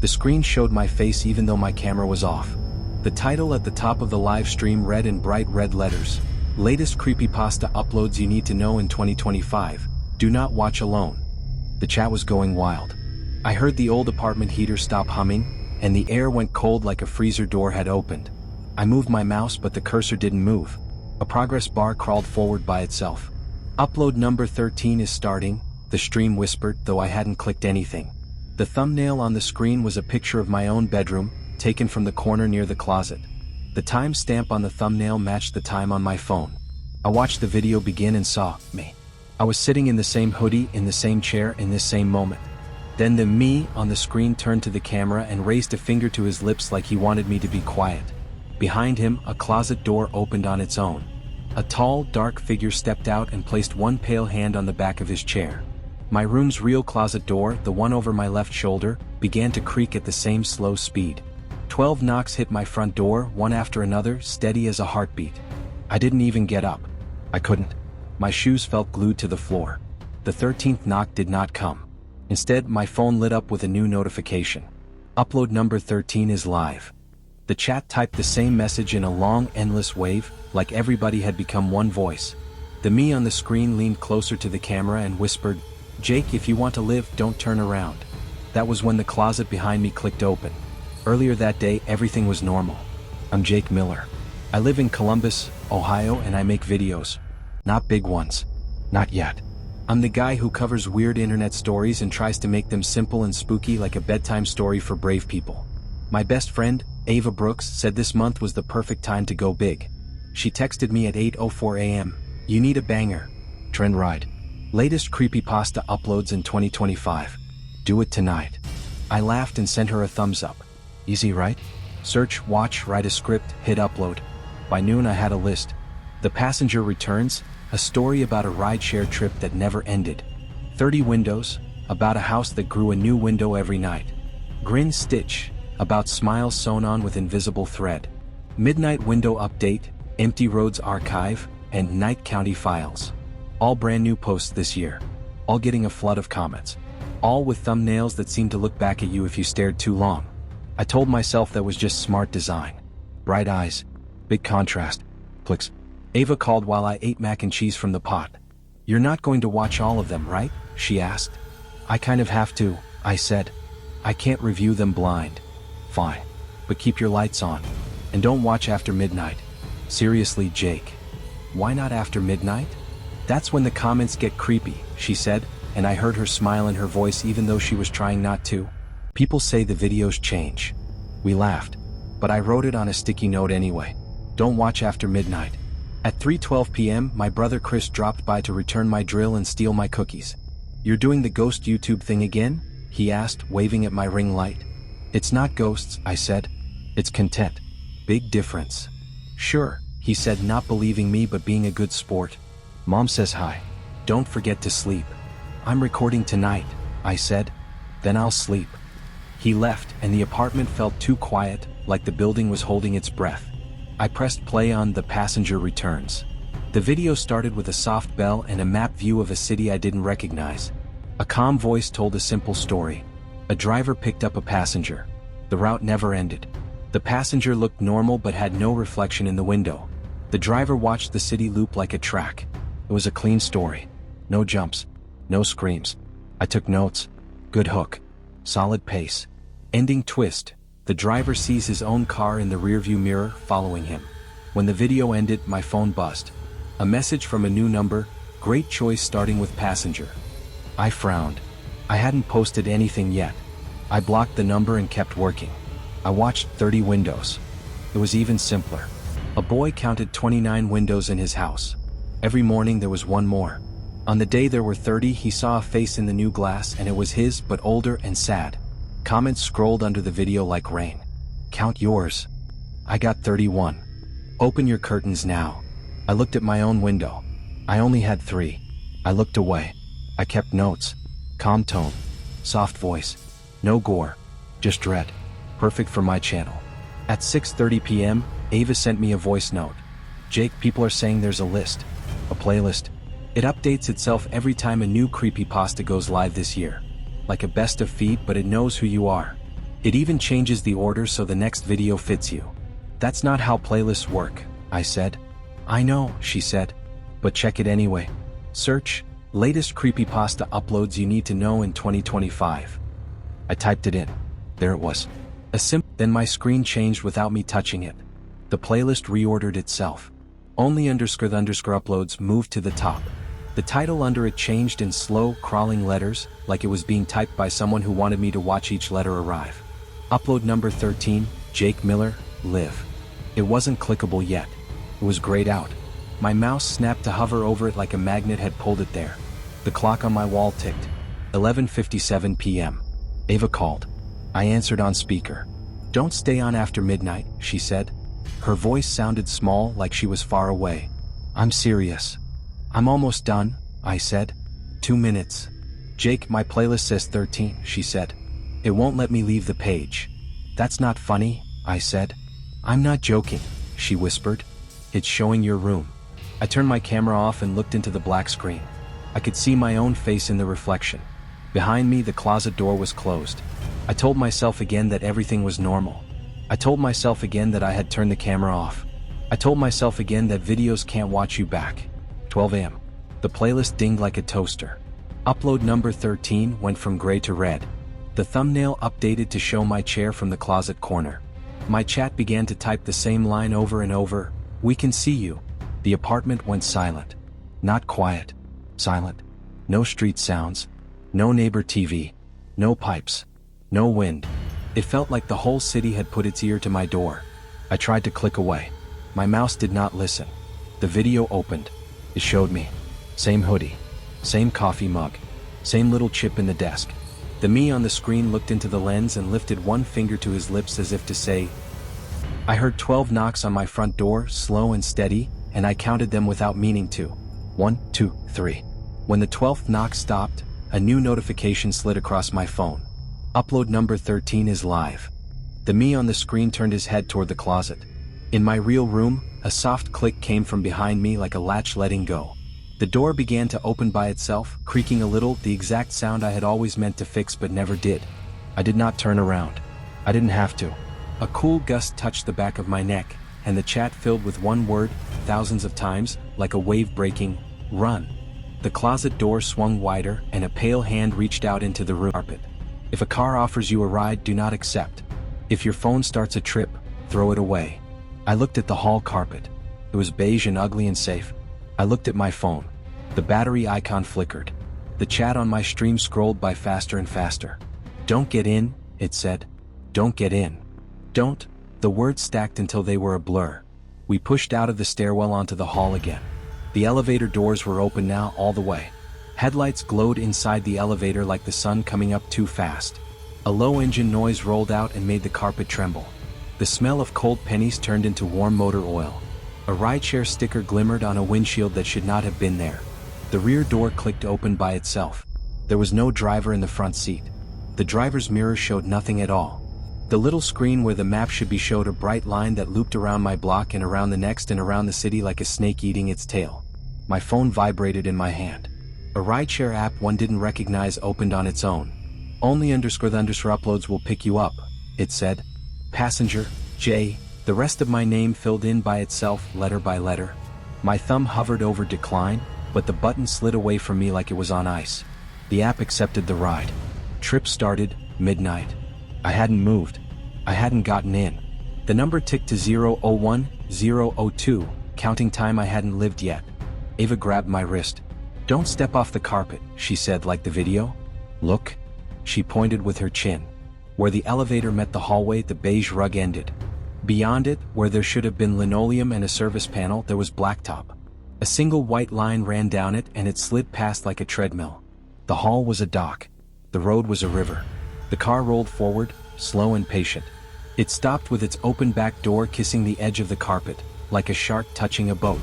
The screen showed my face even though my camera was off. The title at the top of the live stream read in bright red letters, "Latest creepypasta uploads you need to know in 2025, do not watch alone." The chat was going wild. I heard the old apartment heater stop humming, and the air went cold like a freezer door had opened. I moved my mouse but the cursor didn't move. A progress bar crawled forward by itself. "Upload number 13 is starting," the stream whispered, though I hadn't clicked anything. The thumbnail on the screen was a picture of my own bedroom, taken from the corner near the closet. The time stamp on the thumbnail matched the time on my phone. I watched the video begin and saw me. I was sitting in the same hoodie, in the same chair, in this same moment. Then the me on the screen turned to the camera and raised a finger to his lips like he wanted me to be quiet. Behind him, a closet door opened on its own. A tall, dark figure stepped out and placed one pale hand on the back of his chair. My room's real closet door, the one over my left shoulder, began to creak at the same slow speed. 12 knocks hit my front door, one after another, steady as a heartbeat. I didn't even get up. I couldn't. My shoes felt glued to the floor. The 13th knock did not come. Instead, my phone lit up with a new notification. "Upload number 13 is live." The chat typed the same message in a long, endless wave, like everybody had become one voice. The me on the screen leaned closer to the camera and whispered, "Jake, if you want to live, don't turn around." That was when the closet behind me clicked open. Earlier that day, everything was normal. I'm Jake Miller. I live in Columbus, Ohio, and I make videos. Not big ones. Not yet. I'm the guy who covers weird internet stories and tries to make them simple and spooky like a bedtime story for brave people. My best friend, Ava Brooks, said this month was the perfect time to go big. She texted me at 8:04 a.m. "You need a banger. Trend ride. Latest creepypasta uploads in 2025. Do it tonight." I laughed and sent her a thumbs up. Easy, right? Search, watch, write a script, hit upload. By noon I had a list. The Passenger Returns, a story about a rideshare trip that never ended. 30 Windows, about a house that grew a new window every night. Grin Stitch, about smiles sewn on with invisible thread. Midnight Window Update, Empty Roads Archive, and Night County Files. All brand new posts this year. All getting a flood of comments. All with thumbnails that seem to look back at you if you stared too long. I told myself that was just smart design. Bright eyes. Big contrast. Clicks. Ava called while I ate mac and cheese from the pot. "You're not going to watch all of them, right?" she asked. "I kind of have to," I said. "I can't review them blind." "Fine. But keep your lights on. And don't watch after midnight." "Seriously, Jake. Why not after midnight?" "That's when the comments get creepy," she said, and I heard her smile in her voice even though she was trying not to. "People say the videos change." We laughed. But I wrote it on a sticky note anyway. "Don't watch after midnight." At 3:12 p.m., my brother Chris dropped by to return my drill and steal my cookies. "You're doing the ghost YouTube thing again?" he asked, waving at my ring light. "It's not ghosts," I said. "It's content." "Big difference." "Sure," he said, not believing me but being a good sport. "Mom says hi. Don't forget to sleep." "I'm recording tonight," I said. "Then I'll sleep." He left, and the apartment felt too quiet, like the building was holding its breath. I pressed play on The Passenger Returns. The video started with a soft bell and a map view of a city I didn't recognize. A calm voice told a simple story. A driver picked up a passenger. The route never ended. The passenger looked normal but had no reflection in the window. The driver watched the city loop like a track. It was a clean story. No jumps. No screams. I took notes. Good hook. Solid pace. Ending twist. The driver sees his own car in the rearview mirror, following him. When the video ended, my phone buzzed. A message from a new number, "Great choice starting with passenger." I frowned. I hadn't posted anything yet. I blocked the number and kept working. I watched 30 windows. It was even simpler. A boy counted 29 windows in his house. Every morning there was one more. On the day there were 30, he saw a face in the new glass, and it was his, but older and sad. Comments scrolled under the video like rain. "Count yours." I got 31. "Open your curtains now." I looked at my own window. I only had 3. I looked away. I kept notes. Calm tone. Soft voice. No gore. Just dread. Perfect for my channel. At 6:30 p.m., Ava sent me a voice note. "Jake, people are saying there's a list. A playlist. It updates itself every time a new creepypasta goes live this year. Like a best of feed, but it knows who you are. It even changes the order so the next video fits you. That's not how playlists work, I said. I know, she said. But check it anyway. Search, latest creepypasta uploads you need to know in 2025. I typed it in. There it was. Then my screen changed without me touching it. The playlist reordered itself. Only underscore uploads moved to the top. The title under it changed in slow, crawling letters, like it was being typed by someone who wanted me to watch each letter arrive. Upload number 13, Jake Miller, Live. It wasn't clickable yet. It was grayed out. My mouse snapped to hover over it like a magnet had pulled it there. The clock on my wall ticked. 11:57 p.m. Ava called. I answered on speaker. Don't stay on after midnight, she said. Her voice sounded small, like she was far away. I'm serious. I'm almost done, I said. 2 minutes. Jake, my playlist says 13, she said. It won't let me leave the page. That's not funny, I said. I'm not joking, she whispered. It's showing your room. I turned my camera off and looked into the black screen. I could see my own face in the reflection. Behind me, the closet door was closed. I told myself again that everything was normal. I told myself again that I had turned the camera off. I told myself again that videos can't watch you back. 12 a.m. The playlist dinged like a toaster. Upload number 13 went from gray to red. The thumbnail updated to show my chair from the closet corner. My chat began to type the same line over and over. We can see you. The apartment went silent. Not quiet. Silent. No street sounds. No neighbor TV. No pipes. No wind. It felt like the whole city had put its ear to my door. I tried to click away. My mouse did not listen. The video opened. It showed me. Same hoodie. Same coffee mug. Same little chip in the desk. The me on the screen looked into the lens and lifted one finger to his lips as if to say. I heard 12 knocks on my front door, slow and steady, and I counted them without meaning to. 1, 2, 3. When the 12th knock stopped, a new notification slid across my phone. Upload number 13 is live. The me on the screen turned his head toward the closet. In my real room, a soft click came from behind me like a latch letting go. The door began to open by itself, creaking a little, the exact sound I had always meant to fix but never did. I did not turn around. I didn't have to. A cool gust touched the back of my neck, and the chat filled with one word, thousands of times, like a wave breaking, run. The closet door swung wider, and a pale hand reached out into the room carpet. If a car offers you a ride, do not accept. If your phone starts a trip, throw it away. I looked at the hall carpet. It was beige and ugly and safe. I looked at my phone. The battery icon flickered. The chat on my stream scrolled by faster and faster. Don't get in, it said. Don't get in. Don't. The words stacked until they were a blur. We pushed out of the stairwell onto the hall again. The elevator doors were open now all the way. Headlights glowed inside the elevator like the sun coming up too fast. A low engine noise rolled out and made the carpet tremble. The smell of cold pennies turned into warm motor oil. A rideshare sticker glimmered on a windshield that should not have been there. The rear door clicked open by itself. There was no driver in the front seat. The driver's mirror showed nothing at all. The little screen where the map should be showed a bright line that looped around my block and around the next and around the city like a snake eating its tail. My phone vibrated in my hand. A rideshare app one didn't recognize opened on its own. Only underscore uploads will pick you up, it said. Passenger, J. The rest of my name filled in by itself, letter by letter. My thumb hovered over decline, but the button slid away from me like it was on ice. The app accepted the ride. Trip started, midnight. I hadn't moved. I hadn't gotten in. The number ticked to 001, 002, counting time I hadn't lived yet. Ava grabbed my wrist. Don't step off the carpet, she said like the video. Look. She pointed with her chin. Where the elevator met the hallway, the beige rug ended. Beyond it, where there should have been linoleum and a service panel, there was blacktop. A single white line ran down it and it slid past like a treadmill. The hall was a dock. The road was a river. The car rolled forward, slow and patient. It stopped with its open back door kissing the edge of the carpet, like a shark touching a boat.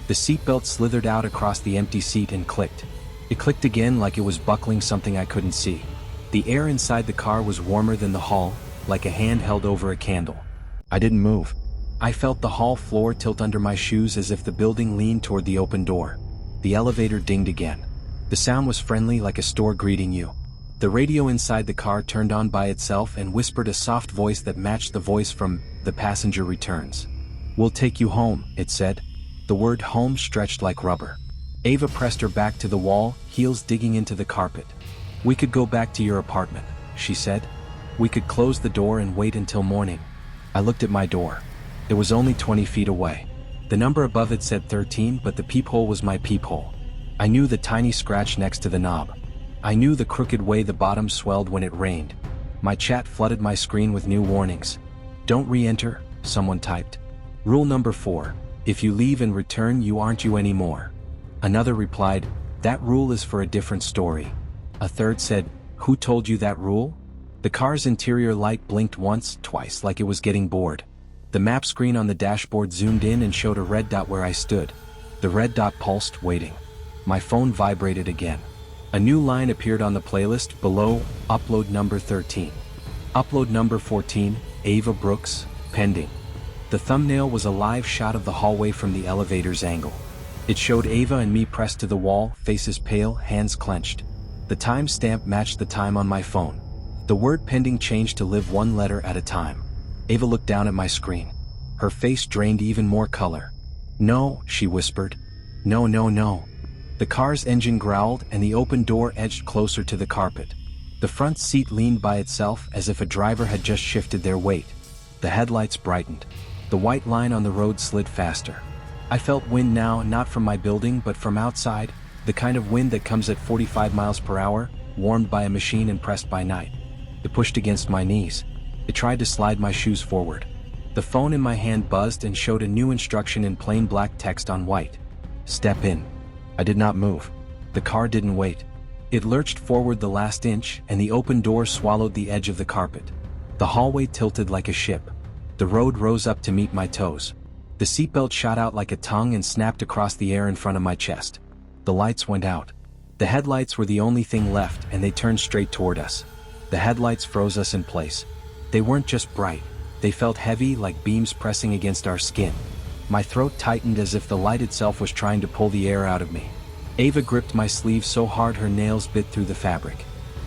The seatbelt slithered out across the empty seat and clicked. It clicked again like it was buckling something I couldn't see. The air inside the car was warmer than the hall, like a hand held over a candle. I didn't move. I felt the hall floor tilt under my shoes as if the building leaned toward the open door. The elevator dinged again. The sound was friendly like a store greeting you. The radio inside the car turned on by itself and whispered a soft voice that matched the voice from The Passenger Returns. "We'll take you home," it said. The word home stretched like rubber. Ava pressed her back to the wall, heels digging into the carpet. "We could go back to your apartment," she said. "We could close the door and wait until morning." I looked at my door. It was only 20 feet away. The number above it said 13, but the peephole was my peephole. I knew the tiny scratch next to the knob. I knew the crooked way the bottom swelled when it rained. My chat flooded my screen with new warnings. "Don't re-enter," someone typed. "Rule number 4, if you leave and return you aren't you anymore." Another replied, "That rule is for a different story." A third said, "Who told you that rule?" The car's interior light blinked once, twice, like it was getting bored. The map screen on the dashboard zoomed in and showed a red dot where I stood. The red dot pulsed, waiting. My phone vibrated again. A new line appeared on the playlist below, upload number 13. Upload number 14, Ava Brooks, pending. The thumbnail was a live shot of the hallway from the elevator's angle. It showed Ava and me pressed to the wall, faces pale, hands clenched. The time stamp matched the time on my phone. The word pending changed to live one letter at a time. Ava looked down at my screen. Her face drained even more color. "No," she whispered. "No, no, no." The car's engine growled and the open door edged closer to the carpet. The front seat leaned by itself as if a driver had just shifted their weight. The headlights brightened. The white line on the road slid faster. I felt wind now, not from my building but from outside, the kind of wind that comes at 45 miles per hour, warmed by a machine and pressed by night. It pushed against my knees. It tried to slide my shoes forward. The phone in my hand buzzed and showed a new instruction in plain black text on white. "Step in." I did not move. The car didn't wait. It lurched forward the last inch, and the open door swallowed the edge of the carpet. The hallway tilted like a ship. The road rose up to meet my toes. The seatbelt shot out like a tongue and snapped across the air in front of my chest. The lights went out. The headlights were the only thing left, and they turned straight toward us. The headlights froze us in place. They weren't just bright. They felt heavy, like beams pressing against our skin. My throat tightened as if the light itself was trying to pull the air out of me. Ava gripped my sleeve so hard her nails bit through the fabric.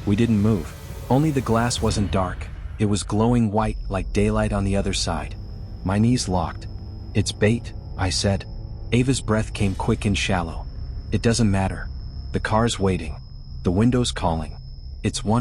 We didn't move. Only the glass wasn't dark. It was glowing white, like daylight on the other side. My knees locked. "It's bait," I said. Ava's breath came quick and shallow. "It doesn't matter. The car's waiting. The window's calling. It's one